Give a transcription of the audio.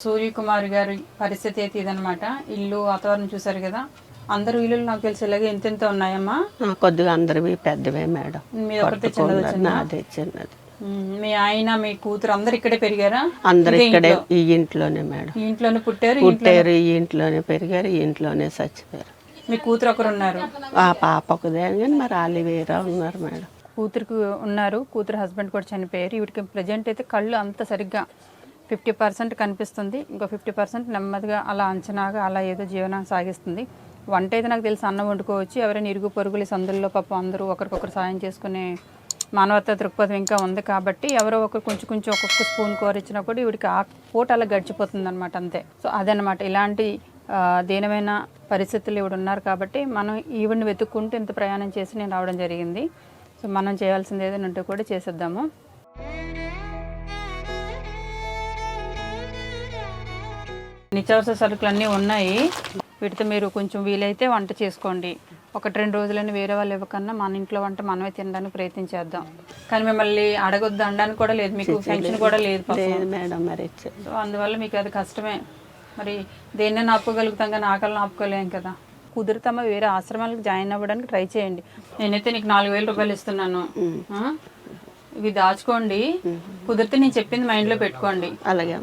సూర్యకుమార్ గారి పరిస్థితి అయితే ఇదనమాట. ఇల్లు వాతావరణం చూసారు కదా. అందరు ఇల్లు నాకు తెలిసి ఇలాగే ఎంతెంత ఉన్నాయమ్మా? కొద్దిగా అందరివి పెద్దవే మేడం. మీరు ఒకరితే చిన్నది? నాదే చిన్నది. మీ ఆయన మీ కూతురు అందరు ఇక్కడే పెరిగారా? అందరు ఇక్కడే, ఈ ఇంట్లోనే మేడం. ఈ ఇంట్లోనే పుట్టారు, ఈ ఇంట్లోనే పెరిగారు, ఈ ఇంట్లోనే చచ్చిపోయారు. మీ కూతురు ఒకరు ఉన్నారు? ఆ పాప ఒకదే, కానీ మరి వాళ్ళు వేరే ఉన్నారు మేడం. కూతురికి ఉన్నారు, కూతురు హస్బెండ్ కూడా చనిపోయారు. వీటికి ప్రజెంట్ అయితే కళ్ళు అంత సరిగ్గా 50% కనిపిస్తుంది, ఇంకో 50% నెమ్మదిగా అలా అంచనాగా అలా ఏదో జీవనం సాగిస్తుంది. వంట అయితే నాకు తెలిసి అన్నం వండుకోవచ్చు. ఎవరైనా ఇరుగు పొరుగులు సందుల్లో పాపం అందరూ ఒకరికొకరు సాయం చేసుకునే మానవతా దృక్పథం ఇంకా ఉంది కాబట్టి ఎవరో ఒకరు కొంచెం ఒక్కొక్క స్పూన్ కూర ఇచ్చినా కూడా వీడికి ఆ పూట అలా గడిచిపోతుంది అనమాట, అంతే. సో అదనమాట, ఇలాంటి దీనమైన పరిస్థితులు ఇవిడ ఉన్నారు కాబట్టి మనం ఈవిడిని వెతుక్కుంటూ ఇంత ప్రయాణం చేసి నేను రావడం జరిగింది. సో మనం చేయాల్సింది ఏదైనా ఉంటే కూడా చేసేద్దాము. నిత్యావసర సరుకులు అన్నీ ఉన్నాయి. వీటితో మీరు కొంచెం వీలైతే వంట చేసుకోండి. 1-2 రోజులని వేరే వాళ్ళు ఇవ్వకన్నా మన ఇంట్లో వంట మనమే తినడానికి ప్రయత్నించేద్దాం. కానీ మిమ్మల్ని అడగొద్దు అనడానికి కూడా లేదు, మీకు పెన్షన్ కూడా లేదు మేడం. మరి సో అందువల్ల మీకు అది కష్టమే. మరి దేన్నైనా ఆపుకోగలుగుతాం కానీ ఆకలిని ఆపుకోలేం కదా. కుదురుతామా వేరే ఆశ్రమాలకు జాయిన్ అవ్వడానికి ట్రై చేయండి. నేనైతే నీకు 4,000 రూపాయలు ఇస్తున్నాను, ఇవి దాచుకోండి. కుదిరితే నేను చెప్పింది మైండ్లో పెట్టుకోండి. అలాగే.